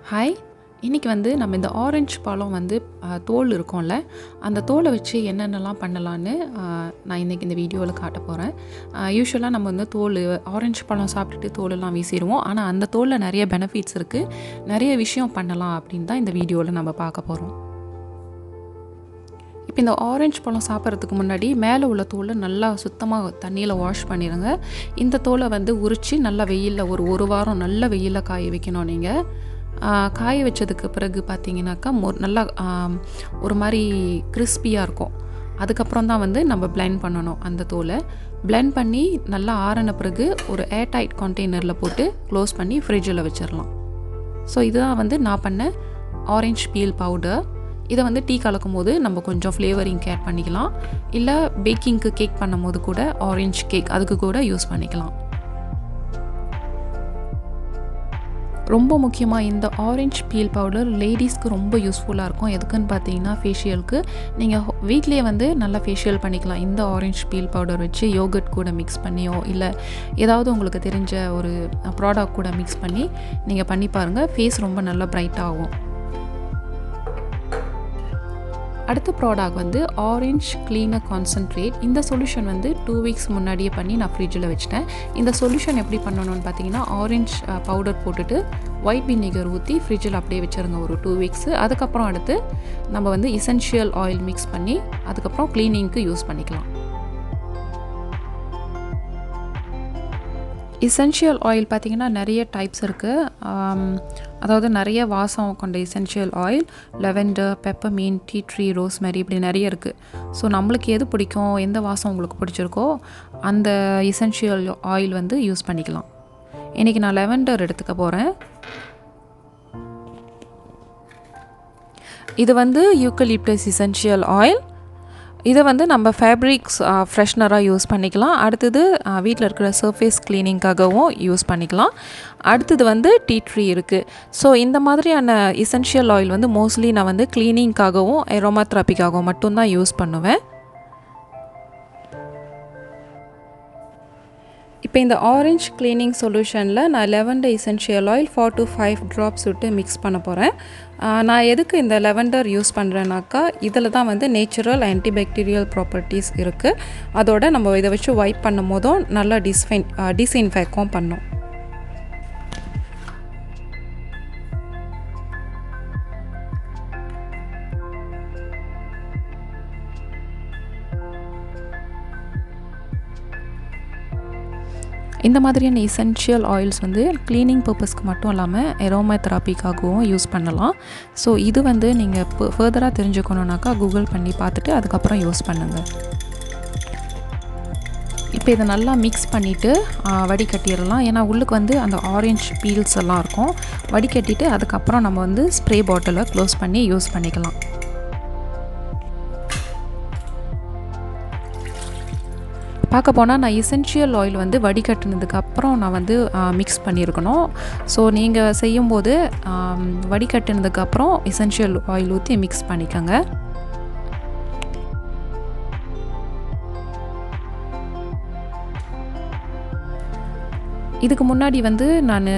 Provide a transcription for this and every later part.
Hi, இன்றைக்கி நம்ம இந்த ஆரஞ்சு பழம் தோல் இருக்கும்ல, அந்த தோலை வச்சு என்னென்னலாம் பண்ணலான்னு நான் இன்றைக்கி இந்த வீடியோவில் காட்ட போகிறேன். யூஸ்வலாக நம்ம தோல் ஆரஞ்சு பழம் சாப்பிட்டுட்டு தோலெல்லாம் வீசிடுவோம். ஆனால் அந்த தோலில் நிறைய பெனிஃபிட்ஸ் இருக்குது, நிறைய விஷயம் பண்ணலாம் அப்படின்னு தான் இந்த வீடியோவில் நம்ம பார்க்க போகிறோம். இப்போ இந்த ஆரஞ்சு பழம் சாப்பிட்றதுக்கு முன்னாடி மேலே உள்ள தோலை நல்லா சுத்தமாக தண்ணியில் வாஷ் பண்ணிடுங்க. இந்த தோலை உரித்து நல்லா வெயிலில் ஒரு வாரம் நல்ல வெயிலில் காய வைக்கணும். நீங்கள் காய வச்சதுக்கு பிறகு பார்த்தீங்கன்னாக்கா நல்லா ஒரு மாதிரி கிறிஸ்பியாக இருக்கும். அதுக்கப்புறம் தான் நம்ம பிளெண்ட் பண்ணணும். அந்த தோலை பிளெண்ட் பண்ணி நல்லா ஆறின பிறகு ஒரு ஏர்டைட் கண்டெய்னரில் போட்டு க்ளோஸ் பண்ணி ஃப்ரிட்ஜில் வச்சிடலாம். ஸோ இதுதான் நான் பண்ண ஆரஞ்ச் பீல் பவுடர். இதை டீ கலக்கும் போது நம்ம கொஞ்சம் ஃப்ளேவரிங் ஆட் பண்ணிக்கலாம். இல்லை பேக்கிங்க்கு கேக் பண்ணும் போது கூட ஆரஞ்ச் கேக் அதுக்கு கூட யூஸ் பண்ணிக்கலாம். ரொம்ப முக்கியமாக இந்த ஆரஞ்ச் பீல் பவுடர் லேடிஸ்க்கு ரொம்ப யூஸ்ஃபுல்லாக இருக்கும். எதுக்குன்னு பார்த்தீங்கன்னா ஃபேஷியலுக்கு நீங்கள் வீட்லேயே நல்லா ஃபேஷியல் பண்ணிக்கலாம். இந்த ஆரஞ்ச் பீல் பவுடர் வச்சு யோகர்ட் கூட மிக்ஸ் பண்ணியோ இல்லை ஏதாவது உங்களுக்கு தெரிஞ்ச ஒரு ப்ராடக்ட் கூட மிக்ஸ் பண்ணி நீங்கள் பண்ணி பாருங்கள். ஃபேஸ் ரொம்ப நல்லா பிரைட் ஆகும். அடுத்த ப்ராடக்ட் ஆரஞ்ச் கிளீனர் கான்சன்ட்ரேட். இந்த சொல்யூஷன் 2 வீக்ஸ் முன்னாடியே பண்ணி நான் ஃப்ரிட்ஜில் வச்சுட்டேன். இந்த சொல்யூஷன் எப்படி பண்ணணும்னு பார்த்தீங்கன்னா, ஆரஞ்ச் பவுடர் போட்டுட்டு ஒயிட் வினிகர் ஊற்றி ஃப்ரிட்ஜில் அப்படியே வச்சுருங்க ஒரு 2 வீக்ஸு. அதுக்கப்புறம் அடுத்து நம்ம எசென்ஷியல் ஆயில் மிக்ஸ் பண்ணி அதுக்கப்புறம் க்ளீனிங்க்கு யூஸ் பண்ணிக்கலாம். எசென்ஷியல் ஆயில் பார்த்திங்கன்னா நிறைய டைப்ஸ் இருக்குது. அதாவது நிறைய வாசம் கொண்ட essential oil, lavender, peppermint, tea tree, rosemary, இப்படி நிறைய இருக்குது. ஸோ நம்மளுக்கு எது பிடிக்கும், எந்த வாசம் உங்களுக்கு பிடிச்சிருக்கோ அந்த எசென்ஷியல் ஆயில் யூஸ் பண்ணிக்கலாம். இன்றைக்கி நான் லெவெண்டர் எடுத்துக்க போகிறேன். இது யூக்கலிப்டஸ் எசென்ஷியல் ஆயில். இதை நம்ம ஃபேப்ரிக்ஸ் ஃப்ரெஷ்னராக யூஸ் பண்ணிக்கலாம். அடுத்தது வீட்டில் இருக்கிற சர்ஃபேஸ் க்ளீனிங்காகவும் யூஸ் பண்ணிக்கலாம். அடுத்தது டீ ட்ரீ இருக்குது. ஸோ இந்த மாதிரியான எசென்ஷியல் ஆயில் மோஸ்ட்லி நான் க்ளீனிங்காகவும் அரோமா தெரப்பிக்காகவும் மட்டும்தான் யூஸ் பண்ணுவேன். இப்போ இந்த ஆரஞ்ச் க்ளீனிங் சொல்யூஷனில் நான் lavender essential oil 4 to 5 drops விட்டு மிக்ஸ் பண்ண போகிறேன். நான் எதுக்கு இந்த லெவெண்டர் யூஸ் பண்ணுறேன்னாக்கா, இதில் தான் நேச்சுரல் ஆன்டிபாக்டீரியல் ப்ராப்பர்ட்டிஸ் இருக்குது. அதோட நம்ம இதை வச்சு வைப் பண்ணும் போதும் நல்லா டிஸ்இன்ஃபெக்டும் பண்ணும். இந்த மாதிரியான எசென்ஷியல் ஆயில்ஸ் க்ளீனிங் பர்பஸ்க்கு மட்டும் இல்லாமல் அரோமா தெரப்பிக்காகவும் யூஸ் பண்ணலாம். ஸோ இது நீங்கள் ஃபர்தராக தெரிஞ்சுக்கணுன்னாக்கா கூகுள் பண்ணி பார்த்துட்டு அதுக்கப்புறம் யூஸ் பண்ணுங்கள். இப்போ இதை நல்லா மிக்ஸ் பண்ணிவிட்டு வடிகட்டிடலாம். ஏன்னா உள்ளுக்கு அந்த ஆரஞ்ச் பீல்ஸ் எல்லாம் இருக்கும். வடிகட்டிட்டு அதுக்கப்புறம் நம்ம ஸ்ப்ரே பாட்டிலை க்ளோஸ் பண்ணி யூஸ் பண்ணிக்கலாம். பார்க்க போனால் நான் எசென்ஷியல் ஆயில் வடிகட்டினதுக்கப்புறம் நான் மிக்ஸ் பண்ணியிருக்கணும். ஸோ நீங்கள் செய்யும்போது வடிகட்டினதுக்கப்புறம் எசென்ஷியல் ஆயில் ஊற்றி மிக்ஸ் பண்ணிக்கோங்க. இதுக்கு முன்னாடி நான்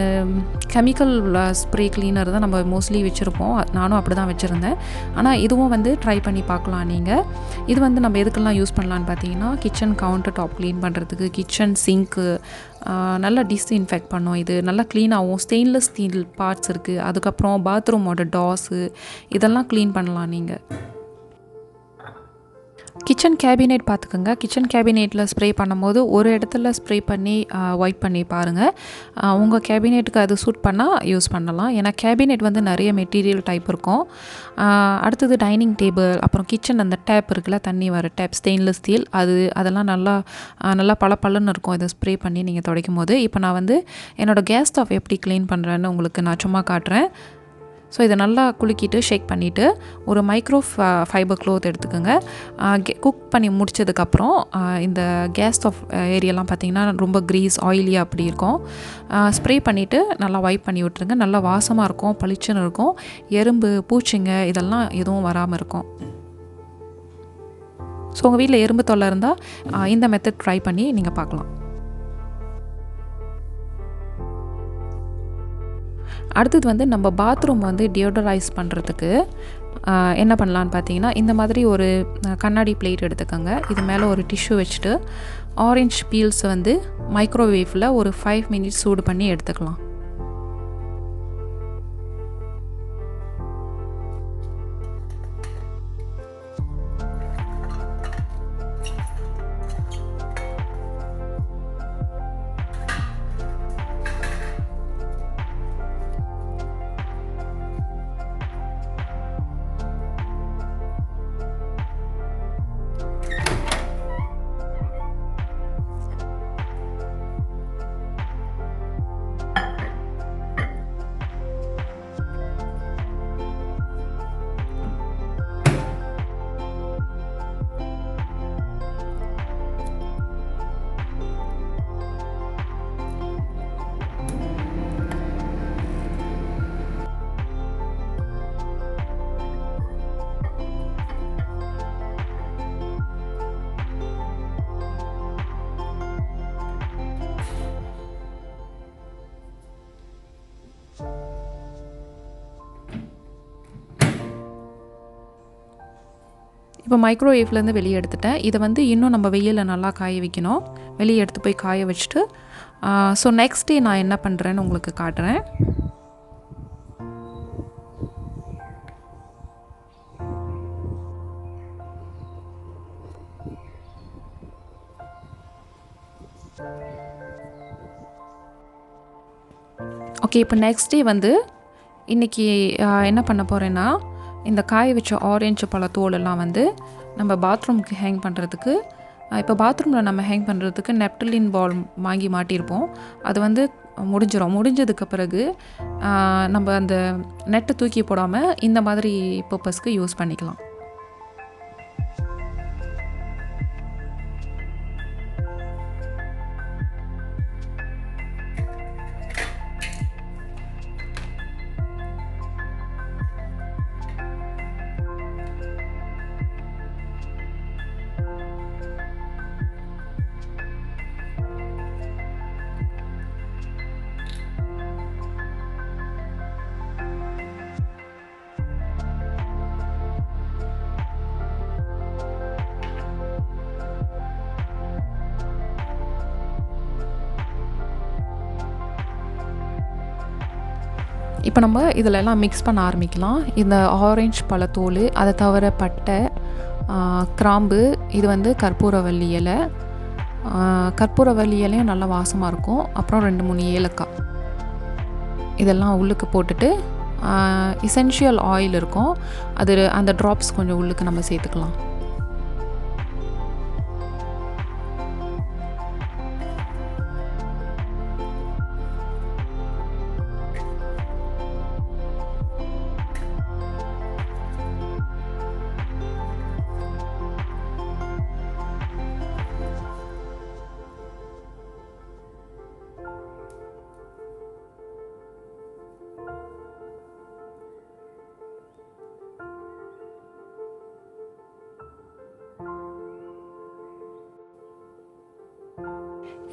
கெமிக்கல் ஸ்ப்ரே கிளீனர் தான் நம்ம மோஸ்ட்லி வச்சுருப்போம். நானும் அப்படி தான் வச்சுருந்தேன். ஆனால் இதுவும் ட்ரை பண்ணி பார்க்கலாம் நீங்கள். இது நம்ம எதுக்கெல்லாம் யூஸ் பண்ணலான்னு பார்த்தீங்கன்னா, கிச்சன் கவுண்டர் டாப் க்ளீன் பண்ணுறதுக்கு, கிச்சன் சிங்க்கு நல்லா டிஸ்இன்ஃபெக்ட் பண்ணும். இது நல்லா க்ளீனாகவும் ஸ்டெயின்லெஸ் ஸ்டீல் பார்ட்ஸ் இருக்குது. அதுக்கப்புறம் பாத்ரூமோட டாஸு இதெல்லாம் க்ளீன் பண்ணலாம் நீங்கள். கிச்சன் கேபினெட் பார்த்துக்கோங்க. கிச்சன் கேபினெட்டில் ஸ்ப்ரே பண்ணும்போது ஒரு இடத்துல ஸ்ப்ரே பண்ணி வைப் பண்ணி பாருங்கள். உங்கள் கேபினெட்டுக்கு அது சூட் பண்ணால் யூஸ் பண்ணலாம். ஏன்னா கேபினெட் நிறைய மெட்டீரியல் டைப் இருக்கும். அடுத்தது டைனிங் டேபிள், அப்புறம் கிச்சன் அந்த டேப் இருக்குல்ல, தண்ணி வர டேப், ஸ்டெயின்லெஸ் ஸ்டீல், அதெல்லாம் நல்லா பளபளன்னு இருக்கும் இதை ஸ்ப்ரே பண்ணி நீங்கள் துடைக்கும் போது. இப்போ நான் என்னோடய கேஸ் ஸ்டவ் எப்படி க்ளீன் பண்ணுறேன்னு உங்களுக்கு நான் சும்மா காட்டுறேன். ஸோ இதை நல்லா குலுக்கிட்டு ஷேக் பண்ணிவிட்டு ஒரு மைக்ரோ ஃபைபர் க்ளோத் எடுத்துக்கோங்க. குக் பண்ணி முடித்ததுக்கப்புறம் இந்த கேஸ் ஸ்டவ் ஏரியாலாம் பார்த்திங்கன்னா ரொம்ப க்ரீஸ் ஆயிலியாக அப்படி இருக்கும். ஸ்ப்ரே பண்ணிவிட்டு நல்லா வைப் பண்ணி விட்டுருங்க. நல்லா வாசமாக இருக்கும், பளிச்சுன்னு இருக்கும். எறும்பு, பூச்சிங்க இதெல்லாம் எதுவும் வராமல் இருக்கும். ஸோ உங்கள் வீட்டில் எறும்பு தொல்லை இருந்தால் இந்த மெத்தட் ட்ரை பண்ணி நீங்கள் பார்க்கலாம். அடுத்தது வந்து நம்ம பாத்ரூம் வந்து டியோடரைஸ் பண்ணுறதுக்கு என்ன பண்ணலான்னு பார்த்தீங்கன்னா, இந்த மாதிரி ஒரு கண்ணாடி பிளேட் எடுத்துக்கோங்க. இது மேலே ஒரு டிஷ்யூ வச்சுட்டு ஆரஞ்ச் பீல்ஸை வந்து மைக்ரோவேவில் ஒரு 5 மினிட்ஸ் சூடு பண்ணி எடுத்துக்கலாம். இப்போ மைக்ரோவேவ்லேருந்து வெளியே எடுத்துட்டேன். இதை வந்து இன்னும் நம்ம வெயிலில் நல்லா காய வைக்கணும். வெளியே எடுத்து போய் காய வச்சுட்டு ஸோ நெக்ஸ்ட் டே நான் என்ன பண்ணுறேன்னு உங்களுக்கு காட்டுறேன். ஓகே, இப்போ நெக்ஸ்ட் டே வந்து இன்றைக்கி என்ன பண்ண போகிறேன்னா, இந்த காய வச்ச ஆரஞ்சு பழத்தோலெல்லாம் வந்து நம்ம பாத்ரூமுக்கு ஹேங் பண்ணுறதுக்கு, இப்போ பாத்ரூமில் நம்ம ஹேங் பண்ணுறதுக்கு நெப்டலின் பால் வாங்கி மாட்டியிருப்போம். அது வந்து முடிஞ்சதுக்கு பிறகு நம்ம அந்த நெட்டை தூக்கி போடாமல் இந்த மாதிரி பர்பஸ்க்கு யூஸ் பண்ணிக்கலாம். இப்போ நம்ம இதிலெல்லாம் மிக்ஸ் பண்ண ஆரம்பிக்கலாம். இந்த ஆரஞ்சு பழத்தோல், அதை தவிர பட்டை, கிராம்பு, இது வந்து கற்பூரவள்ளி இலை. கற்பூரவள்ளி இலையும் நல்லா வாசமாக இருக்கும். அப்புறம் 2-3 ஏலக்காய் இதெல்லாம் உள்ளுக்கு போட்டுட்டு எசென்ஷியல் ஆயில் இருக்கும், அது அந்த ட்ராப்ஸ் கொஞ்சம் உள்ளுக்கு நம்ம சேர்த்துக்கலாம்.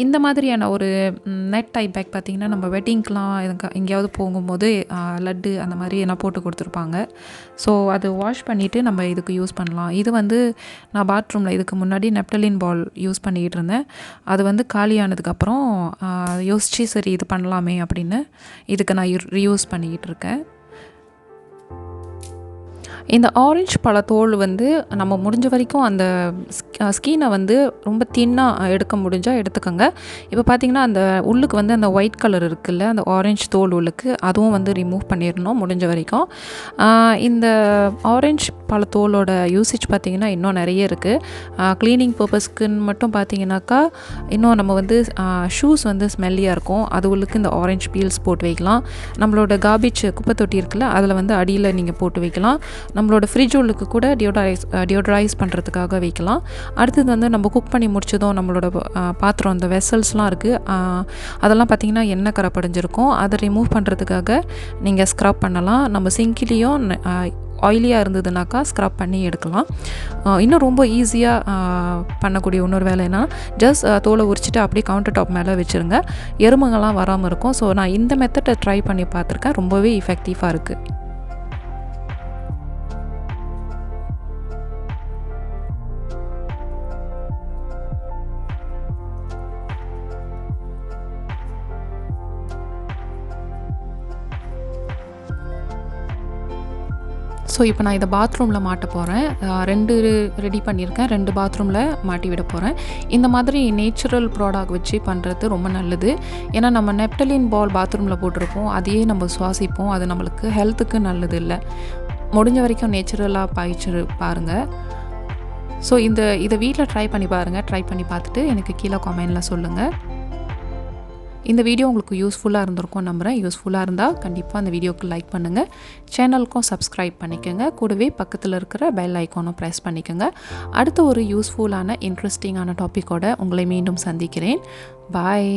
இந்த மாதிரியான ஒரு நெட் டைப் பேக் பார்த்திங்கன்னா, நம்ம வெட்டிங்க்கெலாம் எங்கேயாவது போகும்போது லட்டு அந்த மாதிரி என்ன போட்டு கொடுத்துருப்பாங்க. ஸோ அது வாஷ் பண்ணிவிட்டு நம்ம இதுக்கு யூஸ் பண்ணலாம். இது வந்து நான் பாத்ரூமில் இதுக்கு முன்னாடி நெப்டலின் பால் யூஸ் பண்ணிக்கிட்டு இருந்தேன். அது வந்து காலியானதுக்கப்புறம் யோசித்து சரி இது பண்ணலாமே அப்படின்னு இதுக்கு நான் ரீயூஸ் பண்ணிக்கிட்டு இருக்கேன். இந்த ஆரஞ்சு பழத்தோல் வந்து நம்ம முடிஞ்ச வரைக்கும் அந்த ஸ்கினை வந்து ரொம்ப தின்னாக எடுக்க முடிஞ்சால் எடுத்துக்கோங்க. இப்போ பார்த்திங்கன்னா அந்த உள்ளுக்கு வந்து அந்த ஒயிட் கலர் இருக்குல்ல, அந்த ஆரஞ்சு தோல் உள்ளுக்கு, அதுவும் வந்து ரிமூவ் பண்ணிடணும் முடிஞ்ச வரைக்கும். இந்த ஆரஞ்சு பழத்தோலோட யூசேஜ் பார்த்திங்கன்னா இன்னும் நிறைய இருக்குது. க்ளீனிங் பர்பஸ்க்குன்னு மட்டும் பார்த்திங்கனாக்கா, இன்னும் நம்ம வந்து ஷூஸ் வந்து ஸ்மெல்லியாக இருக்கும், அது உள்ளுக்கு இந்த ஆரஞ்சு பீல்ஸ் போட்டு வைக்கலாம். நம்மளோட கார்பேஜ் குப்பை தொட்டி இருக்குல்ல, அதில் வந்து அடியில் நீங்கள் போட்டு வைக்கலாம். நம்மளோட ஃப்ரிட்ஜ் உள்ளுக்கு கூட டியோடரைஸ் பண்ணுறதுக்காக வைக்கலாம். அடுத்தது வந்து நம்ம குக் பண்ணி முடிச்சதும் நம்மளோட பாத்திரம், அந்த வெசல்ஸ்லாம் இருக்குது, அதெல்லாம் பார்த்திங்கன்னா எண்ணெய் கரை படிஞ்சிருக்கும், அதை ரிமூவ் பண்ணுறதுக்காக நீங்கள் ஸ்க்ரப் பண்ணலாம். நம்ம சிங்கிலையும் ஆயிலியாக இருந்ததுனாக்கா ஸ்க்ரப் பண்ணி எடுக்கலாம். இன்னும் ரொம்ப ஈஸியாக பண்ணக்கூடிய இன்னொரு வேலைன்னா ஜஸ்ட் தோலை உரிச்சிட்டு அப்படியே கவுண்டர் டாப் மேலே வச்சுருங்க. எறும்புங்கள்லாம் வராமல் இருக்கும். ஸோ நான் இந்த மெத்தடை ட்ரை பண்ணி பார்த்துருக்கேன். ரொம்பவே எஃபெக்டிவாக இருக்குது. ஸோ இப்போ நான் இதை பாத்ரூமில் மாட்ட போகிறேன். 2 ரெடி பண்ணியிருக்கேன். 2 பாத்ரூமில் மாட்டி விட போகிறேன். இந்த மாதிரி நேச்சுரல் ப்ராடக்ட் வச்சு பண்ணுறது ரொம்ப நல்லது. ஏன்னா நம்ம நெப்டலின் பால் பாத்ரூமில் போட்டிருப்போம், அதையே நம்ம சுவாசிப்போம். அது நம்மளுக்கு ஹெல்த்துக்கு நல்லது இல்லை. முடிஞ்ச வரைக்கும் நேச்சுரலாக பாய்ச்சி பாருங்கள். ஸோ இதை வீட்டில் ட்ரை பண்ணி பாருங்கள். ட்ரை பண்ணி பார்த்துட்டு எனக்கு கீழே கமெண்டில் சொல்லுங்கள். இந்த வீடியோ உங்களுக்கு யூஸ்ஃபுல்லாக இருந்திருக்கும் நம்புகிறேன். யூஸ்ஃபுல்லாக இருந்தால் கண்டிப்பாக அந்த வீடியோக்கு லைக் பண்ணுங்கள். சேனலுக்கும் சப்ஸ்கிரைப் பண்ணிக்கோங்க. கூடவே பக்கத்தில் இருக்கிற பெல் ஐக்கானும் ப்ரெஸ் பண்ணிக்கோங்க. அடுத்த ஒரு யூஸ்ஃபுல்லான இன்ட்ரெஸ்டிங்கான டாப்பிக்கோடு உங்களை மீண்டும் சந்திக்கிறேன். பாய்.